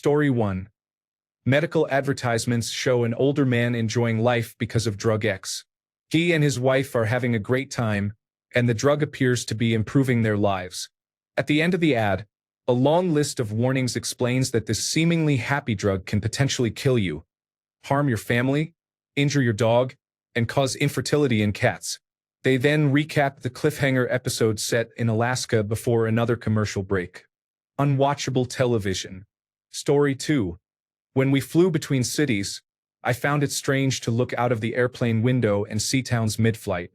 Story 1. Medical advertisements show an older man enjoying life because of drug X. He and his wife are having a great time, and the drug appears to be improving their lives. At the end of the ad, a long list of warnings explains that this seemingly happy drug can potentially kill you, harm your family, injure your dog, and cause infertility in cats. They then recap the cliffhanger episode set in Alaska before another commercial break. Unwatchable television. Story 2. When we flew between cities, I found it strange to look out of the airplane window and see towns mid-flight.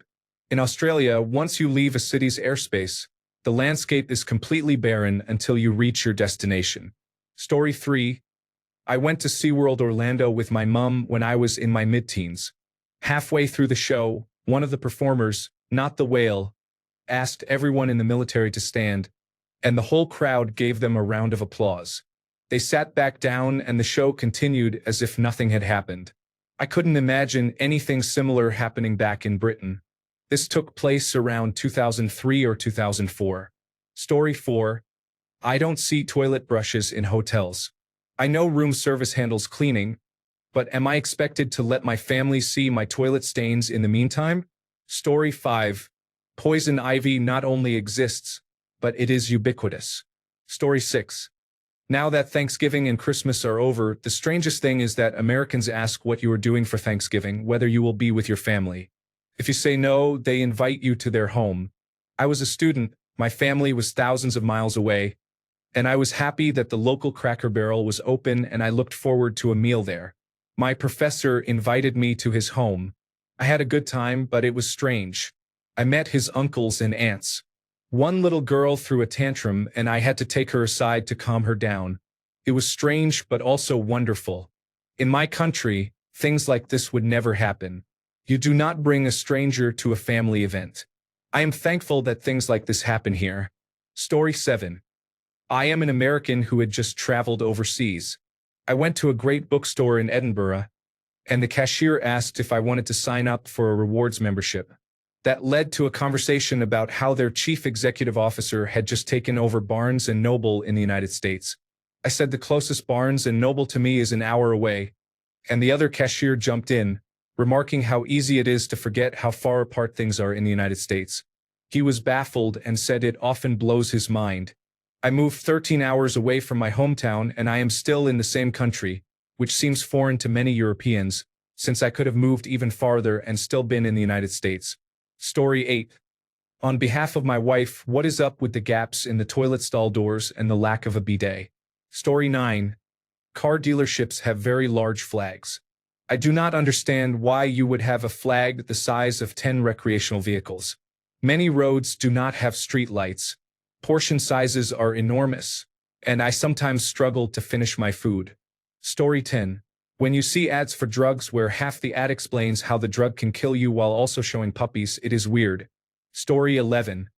In Australia, once you leave a city's airspace, the landscape is completely barren until you reach your destination. Story 3. I went to SeaWorld Orlando with my mum when I was in my mid-teens. Halfway through the show, one of the performers, not the whale, asked everyone in the military to stand, and the whole crowd gave them a round of applause. They sat back down and the show continued as if nothing had happened. I couldn't imagine anything similar happening back in Britain. This took place around 2003 or 2004. Story 4. I don't see toilet brushes in hotels. I know room service handles cleaning, but am I expected to let my family see my toilet stains in the meantime? Story 5. Poison ivy not only exists, but it is ubiquitous. Story 6. Now that Thanksgiving and Christmas are over, the strangest thing is that Americans ask what you are doing for Thanksgiving, whether you will be with your family. If you say no, they invite you to their home. I was a student, my family was thousands of miles away, and I was happy that the local Cracker Barrel was open and I looked forward to a meal there. My professor invited me to his home. I had a good time, but it was strange. I met his uncles and aunts. One little girl threw a tantrum and I had to take her aside to calm her down. It was strange but also wonderful. In my country, things like this would never happen. You do not bring a stranger to a family event. I am thankful that things like this happen here. Story 7. I am an American who had just traveled overseas. I went to a great bookstore in Edinburgh, and the cashier asked if I wanted to sign up for a rewards membership. That led to a conversation about how their chief executive officer had just taken over Barnes & Noble in the United States. I said the closest Barnes & Noble to me is an hour away, and the other cashier jumped in, remarking how easy it is to forget how far apart things are in the United States. He was baffled and said it often blows his mind. I moved 13 hours away from my hometown and I am still in the same country, which seems foreign to many Europeans, since I could have moved even farther and still been in the United States. Story 8. On behalf of my wife, what is up with the gaps in the toilet stall doors and the lack of a bidet? Story 9. Car dealerships have very large flags. I do not understand why you would have a flag the size of 10 recreational vehicles. Many roads do not have street lights. Portion sizes are enormous, and I sometimes struggle to finish my food. Story 10. When you see ads for drugs where half the ad explains how the drug can kill you while also showing puppies, it is weird. Story 11.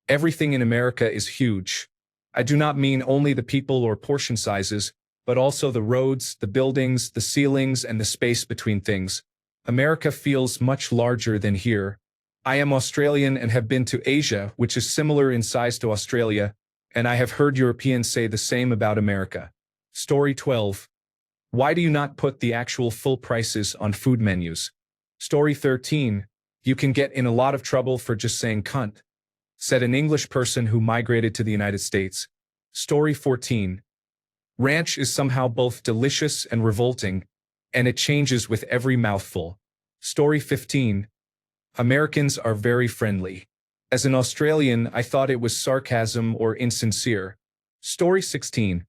Everything in America is huge. I do not mean only the people or portion sizes, but also the roads, the buildings, the ceilings, and the space between things. America feels much larger than here. I am Australian and have been to Asia, which is similar in size to Australia, and I have heard Europeans say the same about America. Story 12. Why do you not put the actual full prices on food menus? Story 13. You can get in a lot of trouble for just saying cunt, said an English person who migrated to the United States. Story 14. Ranch is somehow both delicious and revolting, and it changes with every mouthful. Story 15. Americans are very friendly. As an Australian, I thought it was sarcasm or insincere. Story 16.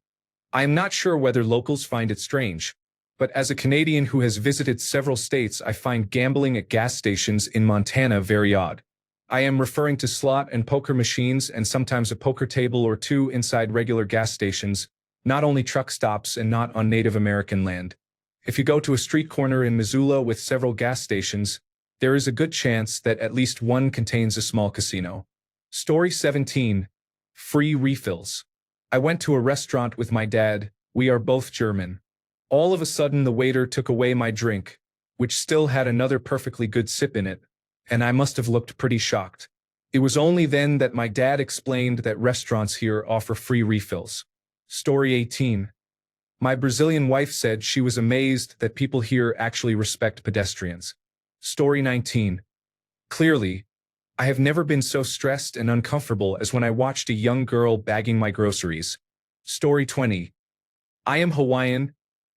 I am not sure whether locals find it strange, but as a Canadian who has visited several states, I find gambling at gas stations in Montana very odd. I am referring to slot and poker machines and sometimes a poker table or two inside regular gas stations, not only truck stops and not on Native American land. If you go to a street corner in Missoula with several gas stations, there is a good chance that at least one contains a small casino. Story 17. Free refills. I went to a restaurant with my dad. We are both German. All of a sudden the waiter took away my drink, which still had another perfectly good sip in it, and I must have looked pretty shocked. It was only then that my dad explained that restaurants here offer free refills. Story 18. My Brazilian wife said she was amazed that people here actually respect pedestrians. Story 19. Clearly, I have never been so stressed and uncomfortable as when I watched a young girl bagging my groceries. Story 20. I am Hawaiian,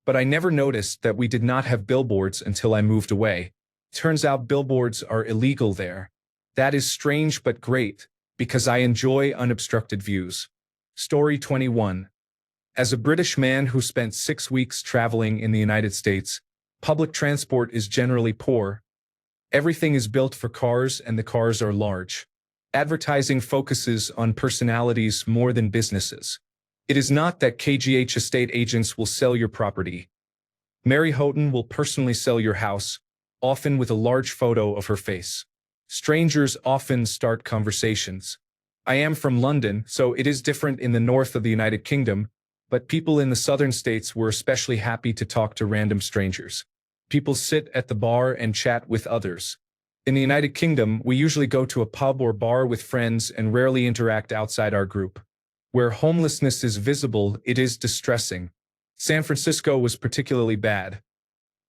but I never noticed that we did not have billboards until I moved away. Turns out billboards are illegal there. That is strange but great, because I enjoy unobstructed views. Story 21. As a British man who spent 6 weeks traveling in the United States, public transport is generally poor. Everything is built for cars and the cars are large. Advertising focuses on personalities more than businesses. It is not that KGH estate agents will sell your property. Mary Houghton will personally sell your house, often with a large photo of her face. Strangers often start conversations. I am from London, so it is different in the north of the United Kingdom, but people in the southern states were especially happy to talk to random strangers. People sit at the bar and chat with others. In the United Kingdom, we usually go to a pub or bar with friends and rarely interact outside our group. Where homelessness is visible, it is distressing. San Francisco was particularly bad.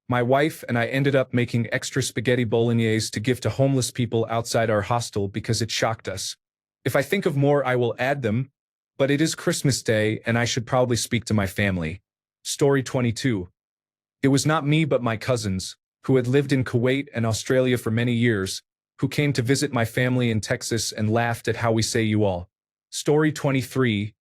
My wife and I ended up making extra spaghetti bolognese to give to homeless people outside our hostel because it shocked us. If I think of more, I will add them, but it is Christmas Day and I should probably speak to my family. Story 22. It was not me but my cousins, who had lived in Kuwait and Australia for many years, who came to visit my family in Texas and laughed at how we say you all. Story 23.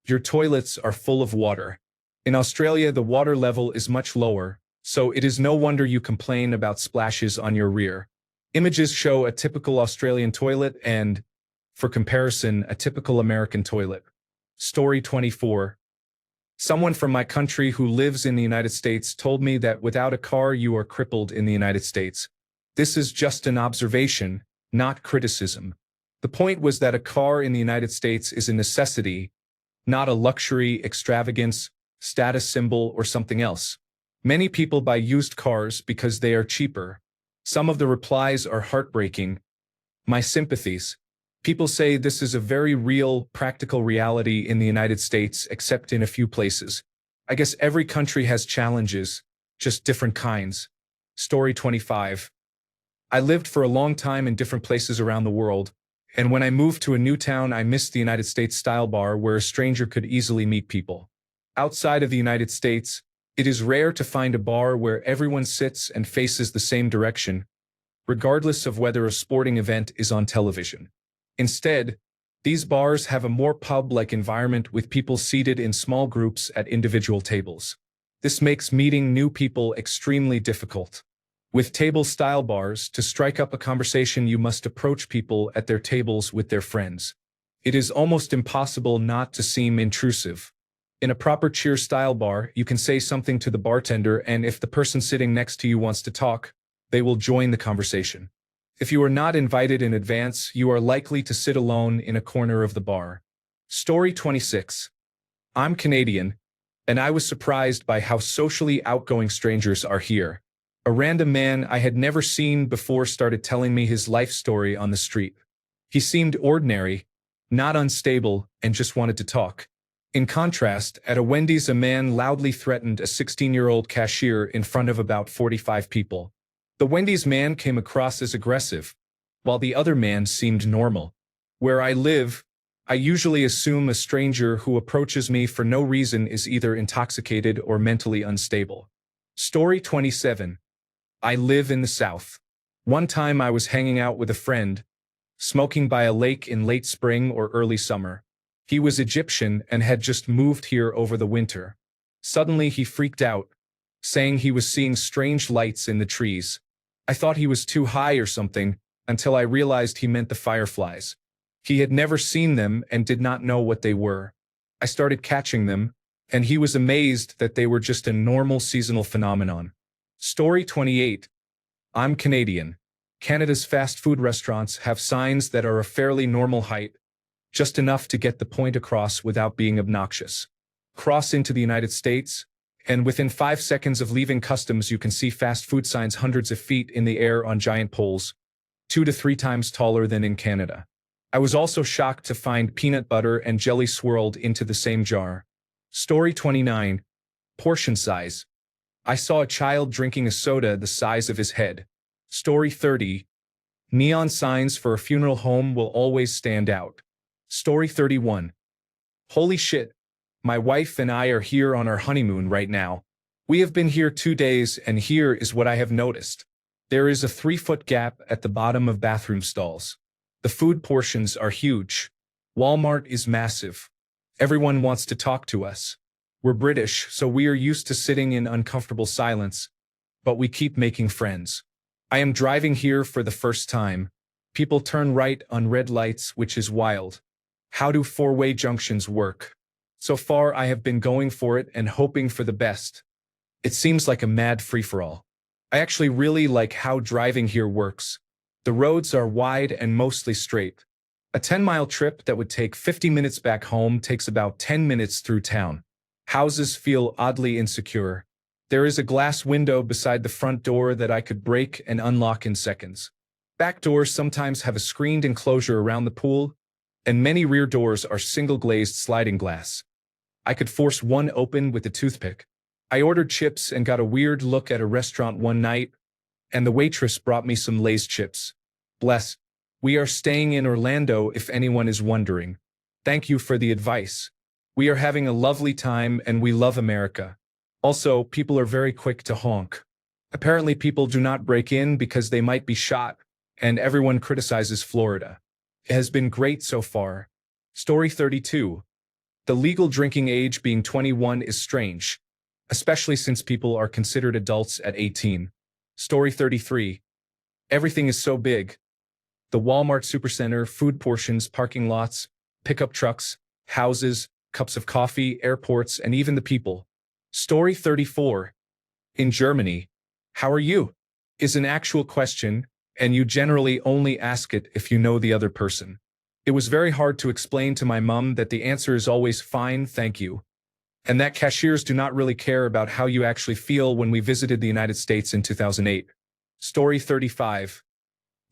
Your toilets are full of water. In Australia, the water level is much lower, so it is no wonder you complain about splashes on your rear. Images show a typical Australian toilet and, for comparison, a typical American toilet. Story 24. Someone from my country who lives in the United States told me that without a car you are crippled in the United States. This is just an observation, not criticism. The point was that a car in the United States is a necessity, not a luxury, extravagance, status symbol, or something else. Many people buy used cars because they are cheaper. Some of the replies are heartbreaking. My sympathies. People say this is a very real, practical reality in the United States, except in a few places. I guess every country has challenges, just different kinds. Story 25. I lived for a long time in different places around the world, and when I moved to a new town, I missed the United States style bar where a stranger could easily meet people. Outside of the United States, it is rare to find a bar where everyone sits and faces the same direction, regardless of whether a sporting event is on television. Instead, these bars have a more pub-like environment with people seated in small groups at individual tables. This makes meeting new people extremely difficult. With table-style bars, to strike up a conversation you must approach people at their tables with their friends. It is almost impossible not to seem intrusive. In a proper cheer-style bar, you can say something to the bartender, and if the person sitting next to you wants to talk, they will join the conversation. If you are not invited in advance, you are likely to sit alone in a corner of the bar. Story 26. I'm Canadian, and I was surprised by how socially outgoing strangers are here. A random man I had never seen before started telling me his life story on the street. He seemed ordinary, not unstable, and just wanted to talk. In contrast, at a Wendy's, a man loudly threatened a 16-year-old cashier in front of about 45 people. The Wendy's man came across as aggressive, while the other man seemed normal. Where I live, I usually assume a stranger who approaches me for no reason is either intoxicated or mentally unstable. Story 27. I live in the South. One time I was hanging out with a friend, smoking by a lake in late spring or early summer. He was Egyptian and had just moved here over the winter. Suddenly he freaked out, saying he was seeing strange lights in the trees. I thought he was too high or something, until I realized he meant the fireflies. He had never seen them and did not know what they were. I started catching them, and he was amazed that they were just a normal seasonal phenomenon. Story 28. I'm Canadian. Canada's fast food restaurants have signs that are a fairly normal height, just enough to get the point across without being obnoxious. Cross into the United States, and within 5 seconds of leaving customs you can see fast food signs hundreds of feet in the air on giant poles, 2 to 3 times taller than in Canada. I was also shocked to find peanut butter and jelly swirled into the same jar. Story 29. Portion size. I saw a child drinking a soda the size of his head. Story 30. Neon signs for a funeral home will always stand out. Story 31. Holy shit. My wife and I are here on our honeymoon right now. We have been here 2 days, and here is what I have noticed. There is a 3-foot gap at the bottom of bathroom stalls. The food portions are huge. Walmart is massive. Everyone wants to talk to us. We're British, so we are used to sitting in uncomfortable silence, but we keep making friends. I am driving here for the first time. People turn right on red lights, which is wild. How do four-way junctions work? So far, I have been going for it and hoping for the best. It seems like a mad free-for-all. I actually really like how driving here works. The roads are wide and mostly straight. A 10-mile trip that would take 50 minutes back home takes about 10 minutes through town. Houses feel oddly insecure. There is a glass window beside the front door that I could break and unlock in seconds. Back doors sometimes have a screened enclosure around the pool, and many rear doors are single-glazed sliding glass. I could force one open with a toothpick. I ordered chips and got a weird look at a restaurant one night, and the waitress brought me some Lay's chips. Bless. We are staying in Orlando if anyone is wondering. Thank you for the advice. We are having a lovely time and we love America. Also, people are very quick to honk. Apparently people do not break in because they might be shot, and everyone criticizes Florida. It has been great so far. Story 32. The legal drinking age being 21 is strange, especially since people are considered adults at 18. Story 33. Everything is so big. The Walmart supercenter, food portions, parking lots, pickup trucks, houses, cups of coffee, airports, and even the people. Story 34. In Germany, how are you? Is an actual question, and you generally only ask it if you know the other person. It was very hard to explain to my mom that the answer is always fine, thank you, and that cashiers do not really care about how you actually feel when we visited the United States in 2008. Story 35.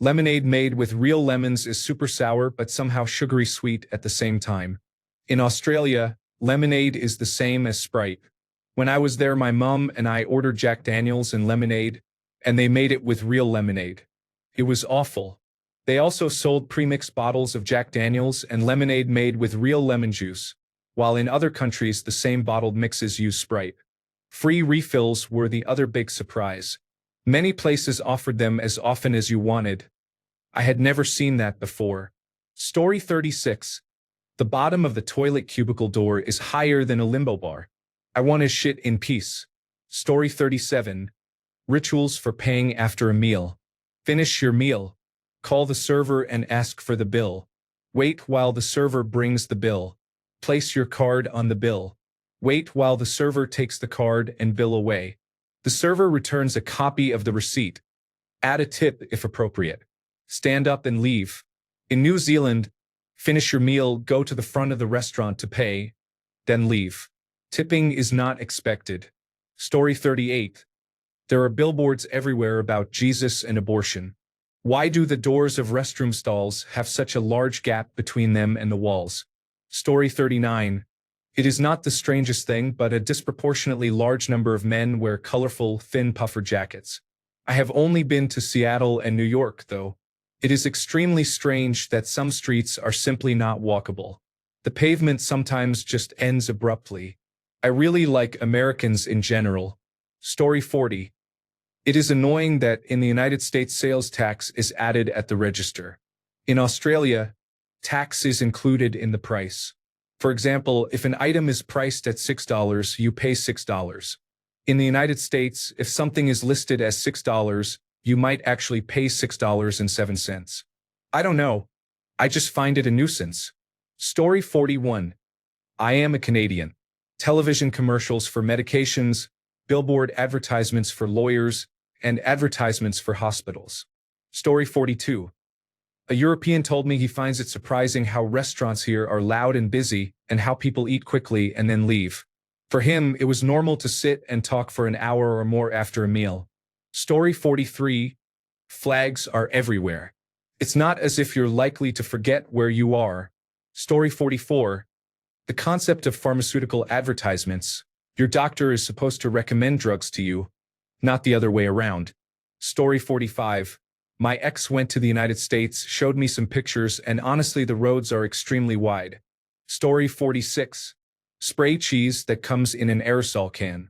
Lemonade made with real lemons is super sour but somehow sugary sweet at the same time. In Australia, lemonade is the same as Sprite. When I was there, my mom and I ordered Jack Daniels and lemonade, and they made it with real lemonade. It was awful. They also sold pre-mixed bottles of Jack Daniels and lemonade made with real lemon juice, while in other countries the same bottled mixes use Sprite. Free refills were the other big surprise. Many places offered them as often as you wanted. I had never seen that before. Story 36. The bottom of the toilet cubicle door is higher than a limbo bar. I want to shit in peace. Story 37. Rituals for paying after a meal. Finish your meal. Call the server and ask for the bill. Wait while the server brings the bill. Place your card on the bill. Wait while the server takes the card and bill away. The server returns a copy of the receipt. Add a tip if appropriate. Stand up and leave. In New Zealand, finish your meal, go to the front of the restaurant to pay, then leave. Tipping is not expected. Story 38. There are billboards everywhere about Jesus and abortion. Why do the doors of restroom stalls have such a large gap between them and the walls? Story 39. It is not the strangest thing, but a disproportionately large number of men wear colorful, thin puffer jackets. I have only been to Seattle and New York, though. It is extremely strange that some streets are simply not walkable. The pavement sometimes just ends abruptly. I really like Americans in general. Story 40. It is annoying that in the United States sales tax is added at the register. In Australia, tax is included in the price. For example, if an item is priced at $6, you pay $6. In the United States, if something is listed as $6, you might actually pay $6.07. I don't know. I just find it a nuisance. Story 41. I am a Canadian. Television commercials for medications, billboard advertisements for lawyers, and advertisements for hospitals. Story 42. A European told me he finds it surprising how restaurants here are loud and busy and how people eat quickly and then leave. For him, it was normal to sit and talk for an hour or more after a meal. Story 43. Flags are everywhere. It's not as if you're likely to forget where you are. Story 44. The concept of pharmaceutical advertisements. Your doctor is supposed to recommend drugs to you, not the other way around. Story 45. My ex went to the United States, showed me some pictures, and honestly, the roads are extremely wide. Story 46. Spray cheese that comes in an aerosol can.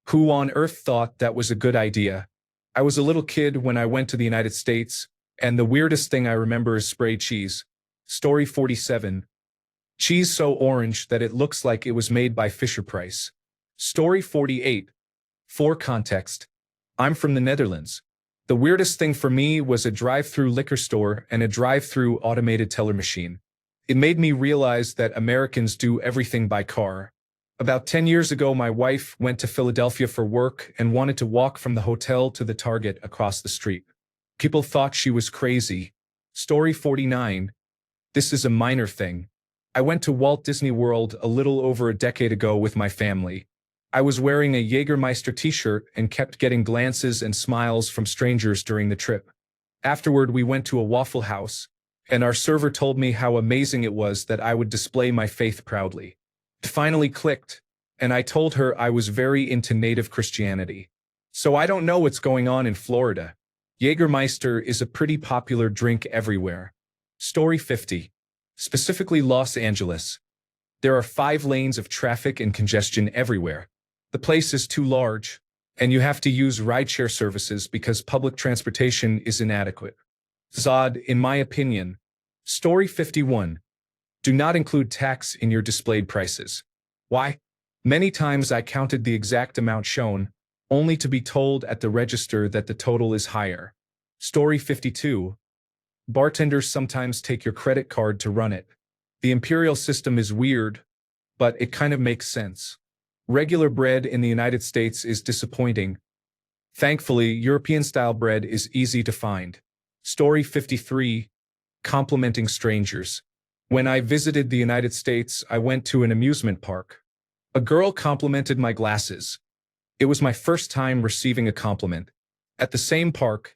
Who on earth thought that was a good idea? I was a little kid when I went to the United States, and the weirdest thing I remember is spray cheese. Story 47. Cheese so orange that it looks like it was made by Fisher-Price. Story 48. For context, I'm from the Netherlands. The weirdest thing for me was a drive-through liquor store and a drive-through automated teller machine. It made me realize that Americans do everything by car. About 10 years ago, my wife went to Philadelphia for work and wanted to walk from the hotel to the Target across the street. People thought she was crazy. Story 49. This is a minor thing. I went to Walt Disney World a little over a decade ago with my family. I was wearing a Jägermeister t-shirt and kept getting glances and smiles from strangers during the trip. Afterward, we went to a Waffle House, and our server told me how amazing it was that I would display my faith proudly. It finally clicked, and I told her I was very into native Christianity. So I don't know what's going on in Florida. Jägermeister is a pretty popular drink everywhere. Story 50. Specifically Los Angeles. There are 5 lanes of traffic and congestion everywhere. The place is too large, and you have to use rideshare services because public transportation is inadequate. Zod, in my opinion. Story 51. Do not include tax in your displayed prices. Why? Many times I counted the exact amount shown, only to be told at the register that the total is higher. Story 52. Bartenders sometimes take your credit card to run it. The imperial system is weird, but it kind of makes sense. Regular bread in the United States is disappointing. Thankfully, European-style bread is easy to find. Story 53. Complimenting strangers. When I visited the United States, I went to an amusement park. A girl complimented my glasses. It was my first time receiving a compliment. At the same park,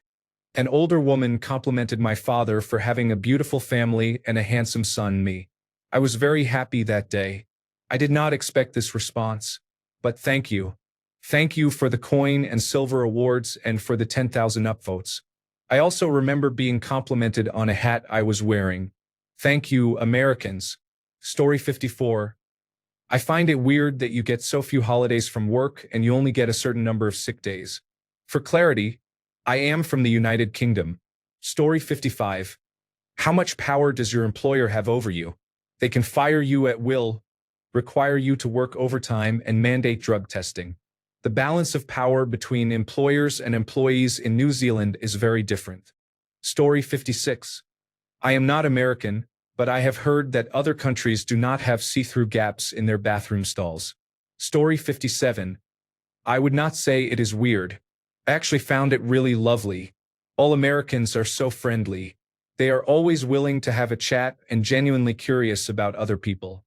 an older woman complimented my father for having a beautiful family and a handsome son, me. I was very happy that day. I did not expect this response, but thank you. Thank you for the coin and silver awards and for the 10,000 upvotes. I also remember being complimented on a hat I was wearing. Thank you, Americans. Story 54. I find it weird that you get so few holidays from work and you only get a certain number of sick days. For clarity, I am from the United Kingdom. Story 55. How much power does your employer have over you? They can fire you at will, require you to work overtime, and mandate drug testing. The balance of power between employers and employees in New Zealand is very different. Story 56. I am not American, but I have heard that other countries do not have see-through gaps in their bathroom stalls. Story 57. I would not say it is weird. I actually found it really lovely. All Americans are so friendly. They are always willing to have a chat and genuinely curious about other people.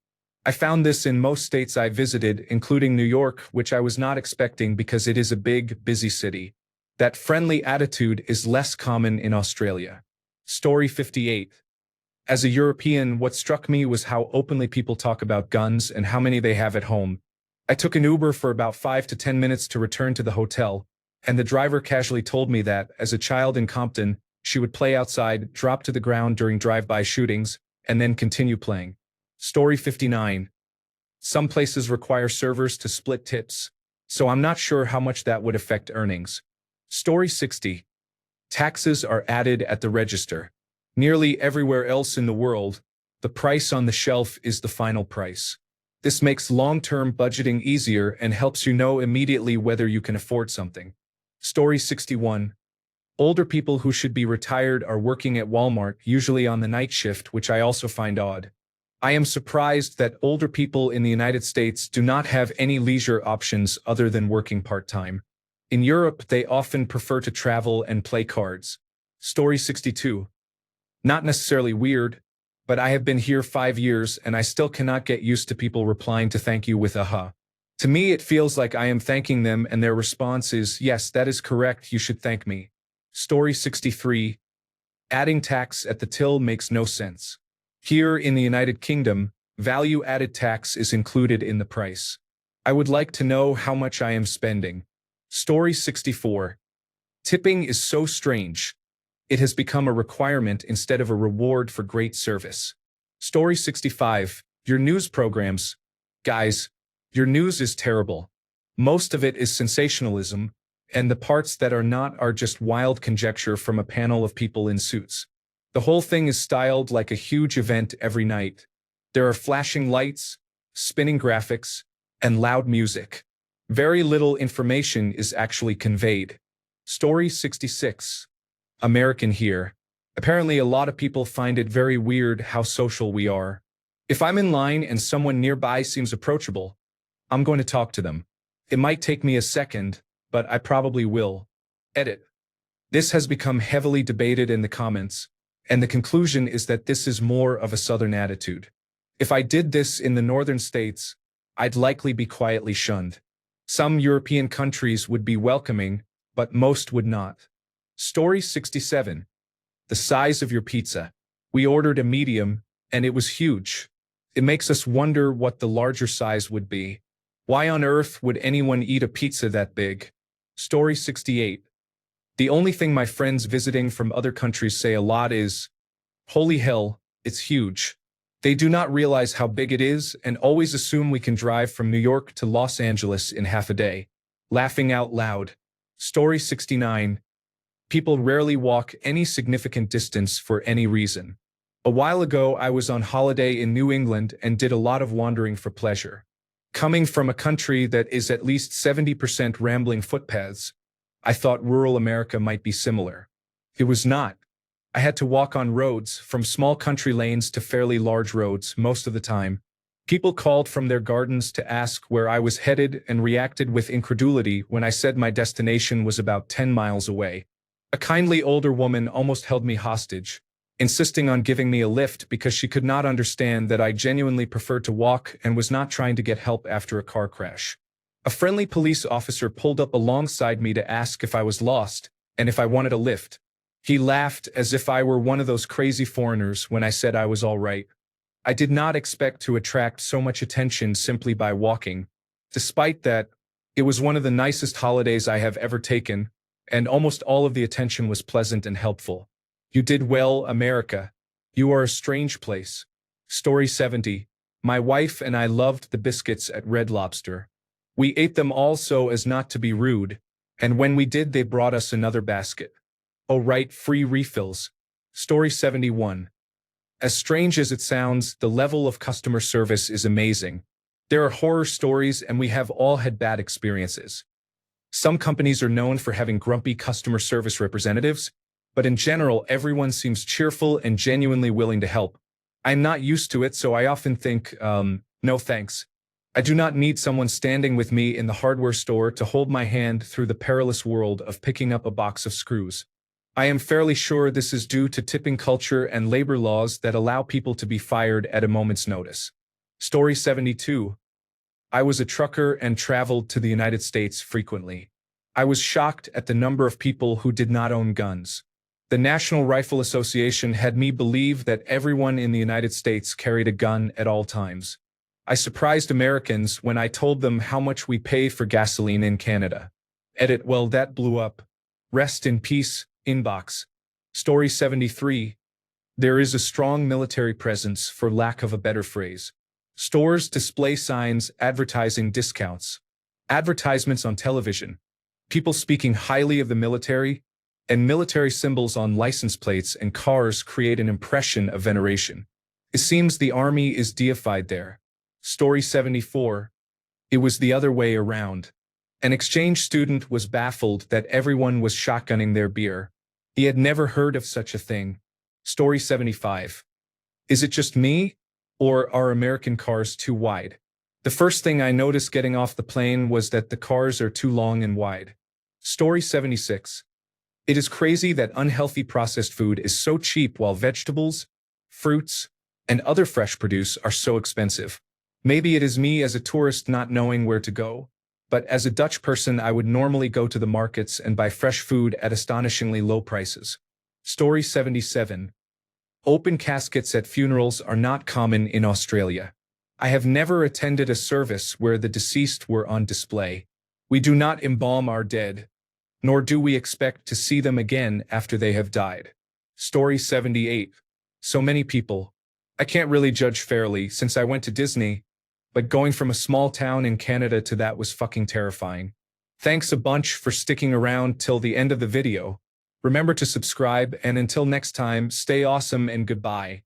I found this in most states I visited, including New York, which I was not expecting because it is a big, busy city. That friendly attitude is less common in Australia. Story 58. As a European, what struck me was how openly people talk about guns and how many they have at home. I took an Uber for about 5 to 10 minutes to return to the hotel, and the driver casually told me that, as a child in Compton, she would play outside, drop to the ground during drive-by shootings, and then continue playing. Story 59. Some places require servers to split tips, so I'm not sure how much that would affect earnings. Story 60. Taxes are added at the register. Nearly everywhere else in the world, the price on the shelf is the final price. This makes long-term budgeting easier and helps you know immediately whether you can afford something. Story 61. Older people who should be retired are working at Walmart, usually on the night shift, which I also find odd. I am surprised that older people in the United States do not have any leisure options other than working part-time. In Europe, they often prefer to travel and play cards. Story 62. Not necessarily weird, but I have been here 5 years and I still cannot get used to people replying to thank you with a huh. To me, it feels like I am thanking them and their response is, yes, that is correct, you should thank me. Story 63. Adding tax at the till makes no sense. Here in the United Kingdom, value-added tax is included in the price. I would like to know how much I am spending. Story 64. Tipping is so strange. It has become a requirement instead of a reward for great service. Story 65. Your news programs. Guys, your news is terrible. Most of it is sensationalism, and the parts that are not are just wild conjecture from a panel of people in suits. The whole thing is styled like a huge event every night. There are flashing lights, spinning graphics, and loud music. Very little information is actually conveyed. Story 66. American here. Apparently a lot of people find it very weird how social we are. If I'm in line and someone nearby seems approachable, I'm going to talk to them. It might take me a second, but I probably will. Edit. This has become heavily debated in the comments, and the conclusion is that this is more of a Southern attitude. If I did this in the northern states, I'd likely be quietly shunned. Some European countries would be welcoming, but most would not. Story 67. The size of your pizza. We ordered a medium, and it was huge. It makes us wonder what the larger size would be. Why on earth would anyone eat a pizza that big? Story 68. The only thing my friends visiting from other countries say a lot is, "Holy hell, it's huge." They do not realize how big it is and always assume we can drive from New York to Los Angeles in half a day. Laughing out loud. Story 69. People rarely walk any significant distance for any reason. A while ago, I was on holiday in New England and did a lot of wandering for pleasure. Coming from a country that is at least 70% rambling footpaths, I thought rural America might be similar. It was not. I had to walk on roads, from small country lanes to fairly large roads, most of the time. People called from their gardens to ask where I was headed and reacted with incredulity when I said my destination was about 10 miles away. A kindly older woman almost held me hostage, insisting on giving me a lift because she could not understand that I genuinely preferred to walk and was not trying to get help after a car crash. A friendly police officer pulled up alongside me to ask if I was lost and if I wanted a lift. He laughed as if I were one of those crazy foreigners when I said I was all right. I did not expect to attract so much attention simply by walking. Despite that, it was one of the nicest holidays I have ever taken, and almost all of the attention was pleasant and helpful. You did well, America. You are a strange place. Story 70. My wife and I loved the biscuits at Red Lobster. We ate them all so as not to be rude, and when we did they brought us another basket. Oh right, free refills. Story 71. As strange as it sounds, the level of customer service is amazing. There are horror stories and we have all had bad experiences. Some companies are known for having grumpy customer service representatives, but in general everyone seems cheerful and genuinely willing to help. I'm not used to it, so I often think, no thanks. I do not need someone standing with me in the hardware store to hold my hand through the perilous world of picking up a box of screws. I am fairly sure this is due to tipping culture and labor laws that allow people to be fired at a moment's notice. Story 72. I was a trucker and traveled to the United States frequently. I was shocked at the number of people who did not own guns. The National Rifle Association had me believe that everyone in the United States carried a gun at all times. I surprised Americans when I told them how much we pay for gasoline in Canada. Edit. Well, that blew up. Rest in peace, inbox. Story 73. There is a strong military presence, for lack of a better phrase. Stores display signs advertising discounts. Advertisements on television. People speaking highly of the military, and military symbols on license plates and cars create an impression of veneration. It seems the army is deified there. Story 74. It was the other way around. An exchange student was baffled that everyone was shotgunning their beer. He had never heard of such a thing. Story 75. Is it just me, or are American cars too wide? The first thing I noticed getting off the plane was that the cars are too long and wide. Story 76. It is crazy that unhealthy processed food is so cheap while vegetables, fruits, and other fresh produce are so expensive. Maybe it is me as a tourist not knowing where to go, but as a Dutch person I would normally go to the markets and buy fresh food at astonishingly low prices. Story 77. Open caskets at funerals are not common in Australia. I have never attended a service where the deceased were on display. We do not embalm our dead, nor do we expect to see them again after they have died. Story 78. So many people. I can't really judge fairly since I went to Disney, but going from a small town in Canada to that was fucking terrifying. Thanks a bunch for sticking around till the end of the video. Remember to subscribe, and until next time, stay awesome and goodbye.